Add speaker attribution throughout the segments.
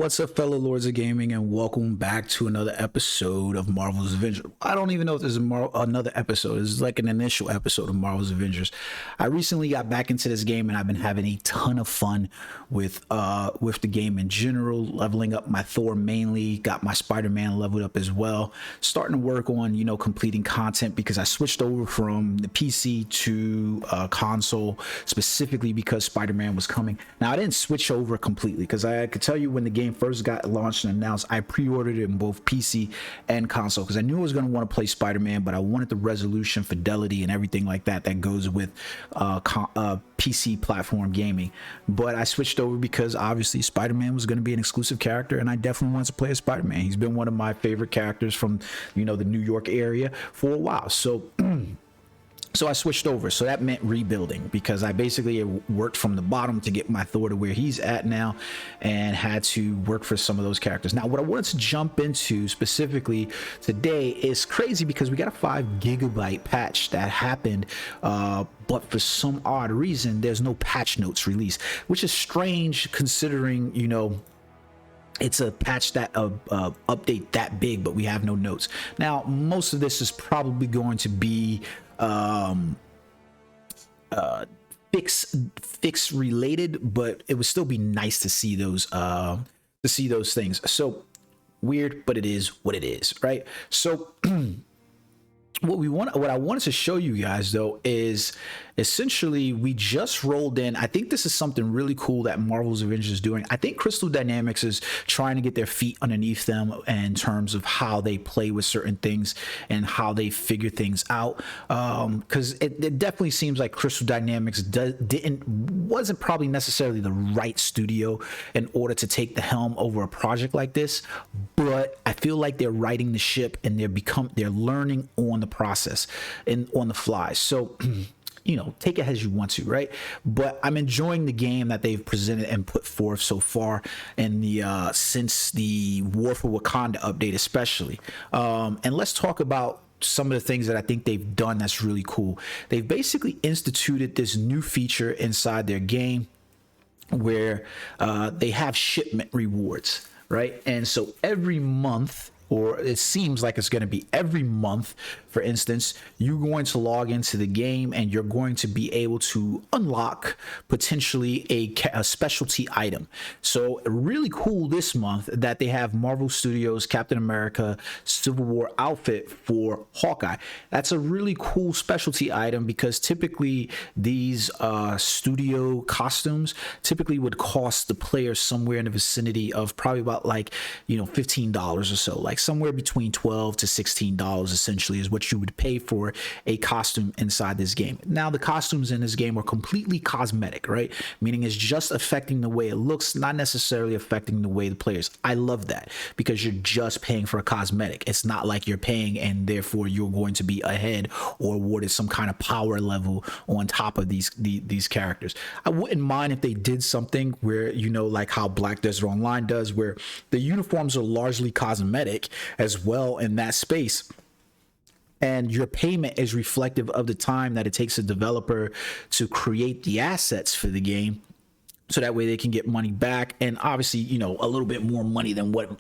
Speaker 1: What's up, fellow lords of gaming, and welcome back to another episode of Marvel's Avengers. I don't even know if there's another episode. This is like an initial episode of Marvel's Avengers. I recently got back into this game, and I've been having a ton of fun with the game in general, leveling up my Thor mainly, got my Spider-Man leveled up as well, starting to work on, completing content because I switched over from the PC to console specifically because Spider-Man was coming. Now, I didn't switch over completely because I could tell you when the game first got launched and announced, I pre-ordered it in both PC and console because I knew I was going to want to play Spider-Man, but I wanted the resolution, fidelity, and everything like that goes with PC platform gaming. But I switched over because obviously Spider-Man was going to be an exclusive character, and I definitely wanted to play as Spider-Man. He's been one of my favorite characters from the New York area for a while. So I switched over. So that meant rebuilding because I basically worked from the bottom to get my Thor to where he's at now and had to work for some of those characters. Now, what I wanted to jump into specifically today is crazy because we got a 5 GB patch that happened, but for some odd reason, there's no patch notes released, which is strange considering, it's a patch that update that big, but we have no notes. Now, most of this is probably going to be fix related, but it would still be nice to see those things. So weird, but it is what it is, right? So what I wanted to show you guys though is essentially we just rolled in. I think this is something really cool that Marvel's Avengers is doing. I think Crystal Dynamics is trying to get their feet underneath them in terms of how they play with certain things and how they figure things out. Because it definitely seems like Crystal Dynamics wasn't probably necessarily the right studio in order to take the helm over a project like this. But I feel like they're riding the ship and they're learning on the process and on the fly. So take it as you want to, right? But I'm enjoying the game that they've presented and put forth so far in the since the War for Wakanda update, especially. And let's talk about some of the things that I think they've done that's really cool. They've basically instituted this new feature inside their game where they have shipment rewards, right? And so every month, or it seems like it's going to be every month, for instance, you're going to log into the game and you're going to be able to unlock potentially a specialty item. So really cool this month that they have Marvel Studios Captain America Civil War outfit for Hawkeye. That's a really cool specialty item because typically these studio costumes typically would cost the player somewhere in the vicinity of probably about $15 or so, like somewhere between $12 to $16 essentially is what you would pay for a costume inside this game. Now, the costumes in this game are completely cosmetic, right? Meaning it's just affecting the way it looks, not necessarily affecting the way the players. I love that because you're just paying for a cosmetic. It's not like you're paying and therefore you're going to be ahead or awarded some kind of power level on top of these characters. I wouldn't mind if they did something where, like how Black Desert Online does, where the uniforms are largely cosmetic as well in that space, and your payment is reflective of the time that it takes a developer to create the assets for the game, so that way they can get money back, and obviously a little bit more money than what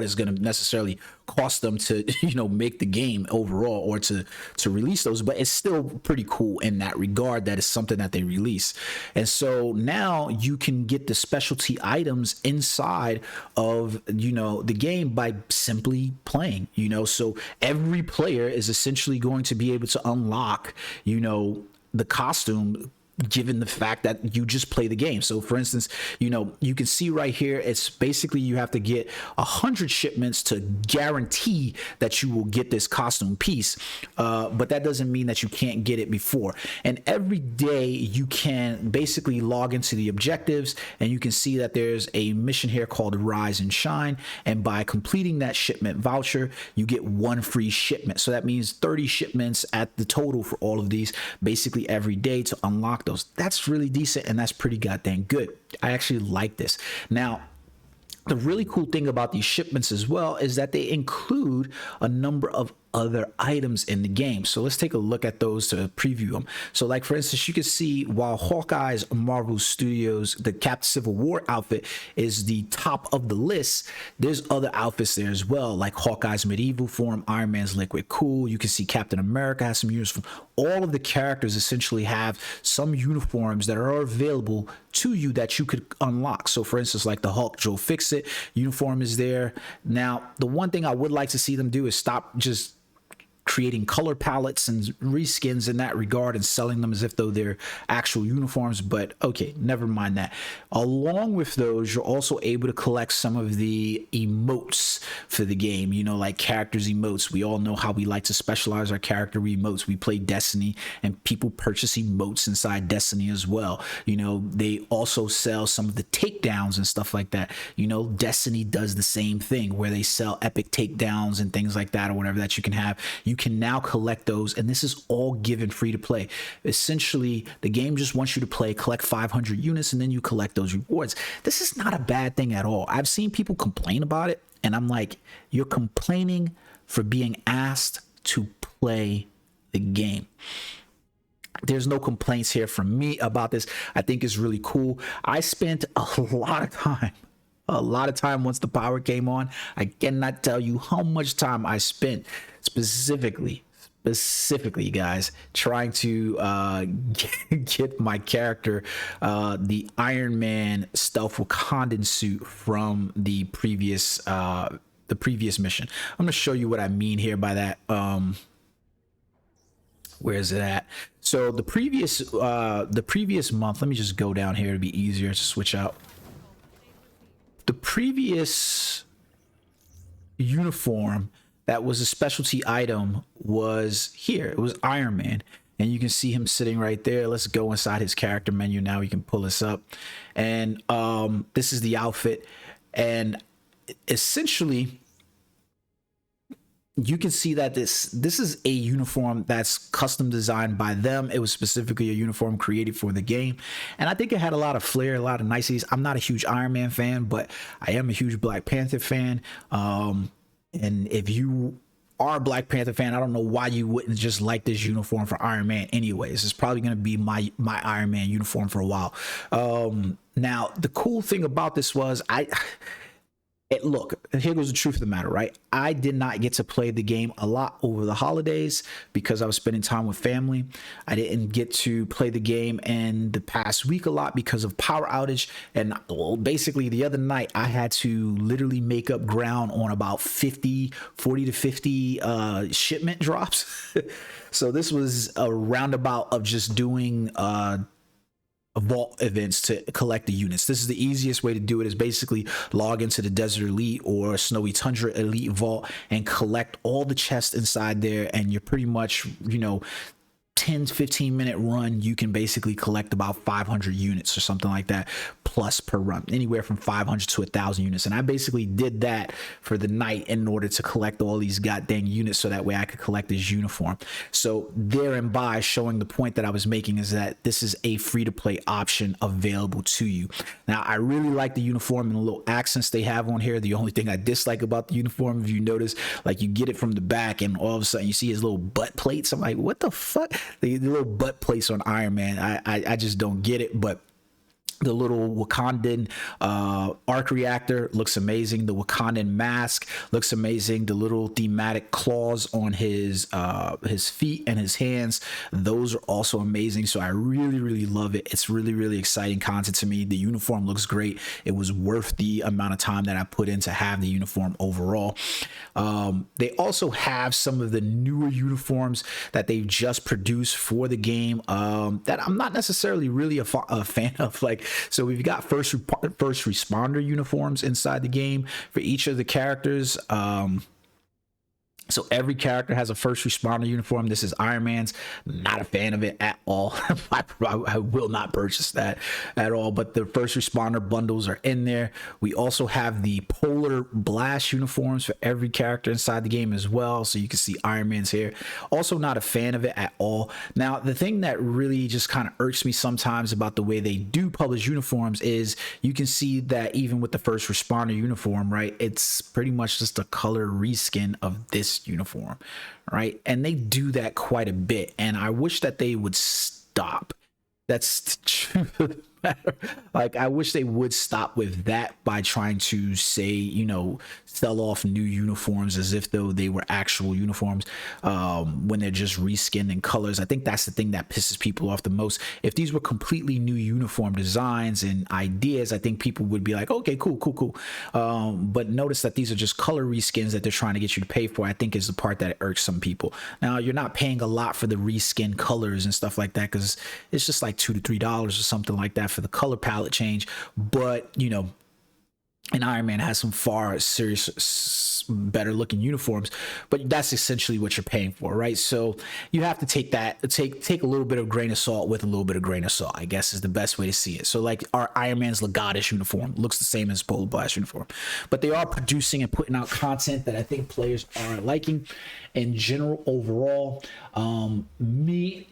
Speaker 1: is going to necessarily cost them to make the game overall or to release those. But it's still pretty cool in that regard that it's something that they release. And so now you can get the specialty items inside of the game by simply playing. So every player is essentially going to be able to unlock the costume given the fact that you just play the game. So for instance, you can see right here, it's basically you have to get 100 shipments to guarantee that you will get this costume piece. But that doesn't mean that you can't get it before. And every day you can basically log into the objectives and you can see that there's a mission here called Rise and Shine. And by completing that shipment voucher, you get 1 free shipment. So that means 30 shipments at the total for all of these basically every day to unlock those. That's really decent and that's pretty goddamn good. I actually like this. Now, the really cool thing about these shipments as well is that they include a number of other items in the game. So let's take a look at those to preview them. So like for instance, you can see while Hawkeye's Marvel Studios, the Captain Civil War outfit is the top of the list, there's other outfits there as well, like Hawkeye's medieval form, Iron Man's liquid cool. You can see Captain America has some uniforms. All of the characters essentially have some uniforms that are available to you that you could unlock. So for instance, like the Hulk Joe Fixit uniform is there. Now, the one thing I would like to see them do is stop just creating color palettes and reskins in that regard and selling them as if though they're actual uniforms. But okay, never mind that. Along with those, you're also able to collect some of the emotes for the game, you know, like characters emotes. We all know how we like to specialize our character emotes. We play Destiny and people purchase emotes inside Destiny as well. You know, they also sell some of the takedowns and stuff like that. You know, Destiny does the same thing where they sell epic takedowns and things like that or whatever that you can have. You can now collect those, and this is all given free to play. Essentially, the game just wants you to play, collect 500 units, and then you collect those rewards. This is not a bad thing at all. I've seen people complain about it, and I'm like, you're complaining for being asked to play the game. There's no complaints here from me about this. I think it's really cool. I spent a lot of time once the power came on. I cannot tell you how much time I spent specifically guys, trying to get my character the Iron Man stealth Wakandan suit from the previous mission. I'm gonna show you what I mean here by that. Where is it at? So the previous month, let me just go down here to be easier to switch out. The previous uniform that was a specialty item was here. It was Iron Man, and you can see him sitting right there. Let's go inside his character menu now. We can pull this up, and this is the outfit, and essentially you can see that this is a uniform that's custom designed by them. It was specifically a uniform created for the game, and I think it had a lot of flair, a lot of niceties. I'm not a huge Iron Man fan, but I am a huge Black Panther fan. And if you are a Black Panther fan, I don't know why you wouldn't just like this uniform for Iron Man anyways. It's probably going to be my Iron Man uniform for a while. Now, the cool thing about this was look, here goes the truth of the matter, right? I did not get to play the game a lot over the holidays because I was spending time with family. I didn't get to play the game in the past week a lot because of power outage. And well, basically the other night I had to literally make up ground on about 40 to 50 shipment drops. So this was a roundabout of just doing vault events to collect the units. This is the easiest way to do it, is basically log into the Desert Elite or Snowy Tundra Elite vault and collect all the chests inside there, and you're pretty much, you know, 10 to 15 minute run, you can basically collect about 500 units or something like that plus per run, anywhere from 500 to 1,000 units. And I basically did that for the night in order to collect all these goddamn units so that way I could collect this uniform. So therein by showing the point that I was making is that this is a free to play option available to you. Now, I really like the uniform and the little accents they have on here. The only thing I dislike about the uniform, if you notice, like you get it from the back and all of a sudden you see his little butt plates. I'm like, what the fuck? The little butt plates on Iron Man, I just don't get it. But the little Wakandan arc reactor looks amazing. The Wakandan mask looks amazing. The little thematic claws on his feet and his hands, those are also amazing. So I really love it. It's really exciting content to me. The uniform looks great. It was worth the amount of time that I put in to have the uniform overall. They also have some of the newer uniforms that they've just produced for the game that I'm not necessarily really a fan of. Like, so we've got first responder uniforms inside the game for each of the characters. So every character has a first responder uniform. This is Iron Man's. Not a fan of it at all. I will not purchase that at all. But the first responder bundles are in there. We also have the Polar Blast uniforms for every character inside the game as well. So you can see Iron Man's here. Also not a fan of it at all. Now, the thing that really just kind of irks me sometimes about the way they do publish uniforms is you can see that even with the first responder uniform, right, it's pretty much just a color reskin of this this uniform, right? And they do that quite a bit, and I wish that they would stop. That's the truth of the matter. Like, I wish they would stop with that by trying to say, you know, sell off new uniforms as if though they were actual uniforms, when they're just reskinned in colors. I think that's the thing that pisses people off the most. If these were completely new uniform designs and ideas, I think people would be like, okay, cool. But notice that these are just color reskins that they're trying to get you to pay for. I think is the part that irks some people. Now, you're not paying a lot for the reskin colors and stuff like that, because it's just like $2 to $3 or something like that for the color palette change. But, you know, and Iron Man has some far serious better looking uniforms, but that's essentially what you're paying for, right? So you have to take a little bit of grain of salt with a little bit of grain of salt, I guess, is the best way to see it. So like our Iron Man's Legatish uniform looks the same as Polar Blast uniform, but they are producing and putting out content that I think players are liking. In general, overall, I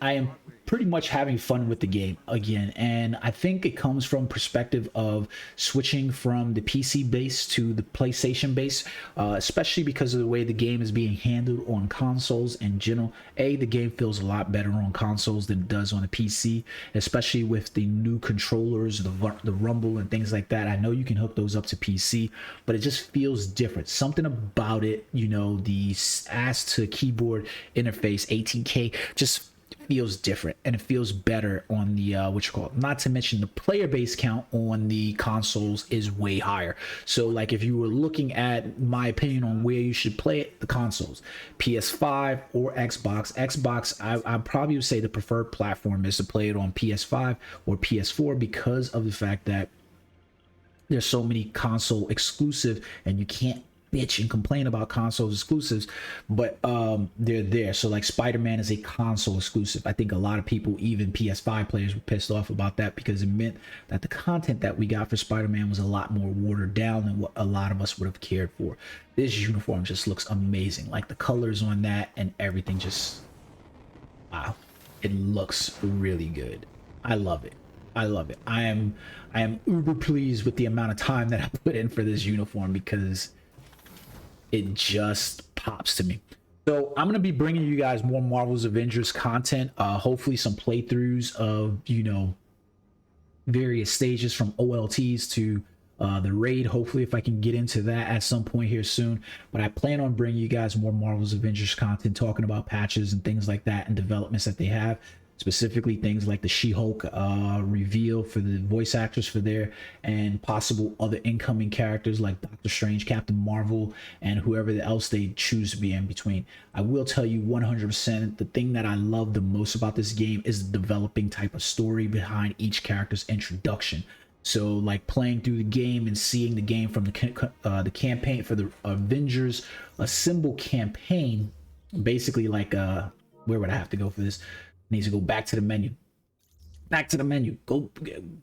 Speaker 1: am pretty much having fun with the game again, and I think it comes from perspective of switching from the PC base to the PlayStation base, especially because of the way the game is being handled on consoles in general. The game feels a lot better on consoles than it does on a PC, especially with the new controllers, the rumble and things like that. I know you can hook those up to PC, but it just feels different. Something about it, you know, the ass to keyboard interface 18K just feels different, and it feels better on the not to mention the player base count on the consoles is way higher. So like if you were looking at my opinion on where you should play it, the consoles, PS5 or Xbox, I probably would say the preferred platform is to play it on PS5 or PS4, because of the fact that there's so many console exclusive, and you can't bitch and complain about console exclusives, but they're there. So like Spider-Man is a console exclusive. I think a lot of people, even PS5 players, were pissed off about that, because it meant that the content that we got for Spider-Man was a lot more watered down than what a lot of us would have cared for. This uniform just looks amazing. Like the colors on that and everything, just wow, it looks really good. I love it. I am uber pleased with the amount of time that I put in for this uniform, because it just pops to me. So I'm going to be bringing you guys more Marvel's Avengers content, hopefully some playthroughs of, you know, various stages from OLTs to the raid. Hopefully if I can get into that at some point here soon, but I plan on bringing you guys more Marvel's Avengers content, talking about patches and things like that and developments that they have, specifically things like the She-Hulk reveal for the voice actors for there, and possible other incoming characters like Doctor Strange, Captain Marvel, and whoever else they choose to be in between. I will tell you 100%, the thing that I love the most about this game is the developing type of story behind each character's introduction. So like playing through the game and seeing the game from the campaign for the Avengers Assemble campaign, basically like where would I have to go for this? Needs to go back to the menu. Go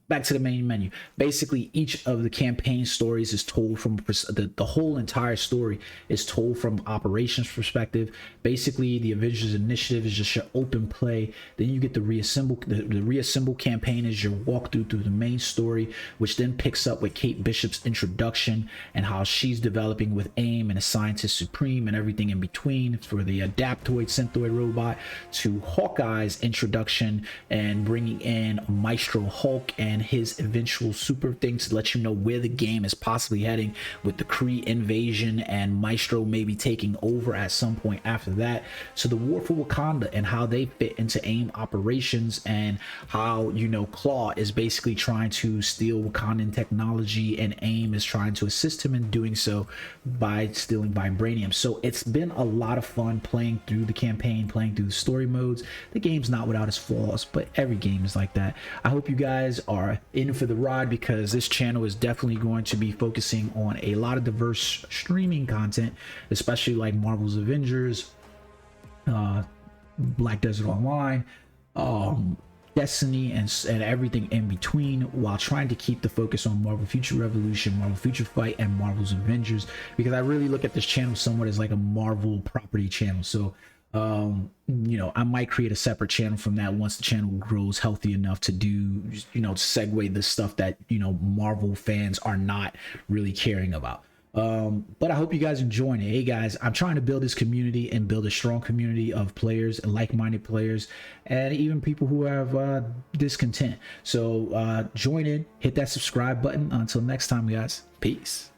Speaker 1: back to the main menu. Basically, each of the campaign stories is told from the whole entire story is told from operations perspective. Basically, the Avengers Initiative is just your open play. Then you get the reassemble. The reassemble campaign is your walkthrough through the main story, which then picks up with Kate Bishop's introduction and how she's developing with AIM and a Scientist Supreme and everything in between, for the Adaptoid Synthoid robot, to Hawkeye's introduction and bringing in Maestro Hulk and his eventual super thing to let you know where the game is possibly heading with the Kree invasion and Maestro maybe taking over at some point after that. So the War for Wakanda and how they fit into AIM operations, and how, you know, Claw is basically trying to steal Wakandan technology and AIM is trying to assist him in doing so by stealing vibranium. So it's been a lot of fun playing through the campaign, playing through the story modes. The game's not without its flaws, but every game is like that. I hope you guys are in for the ride, because this channel is definitely going to be focusing on a lot of diverse streaming content, especially like Marvel's Avengers, Black Desert Online, Destiny, and everything in between, while trying to keep the focus on Marvel Future Revolution, Marvel Future Fight, and Marvel's Avengers, because I really look at this channel somewhat as like a Marvel property channel. So you know, I might create a separate channel from that once the channel grows healthy enough to do, you know, segue the stuff that, you know, Marvel fans are not really caring about. But I hope you guys enjoying it. Hey guys, I'm trying to build this community and build a strong community of players and like-minded players, and even people who have discontent. So join in, hit that subscribe button. Until next time, guys, peace.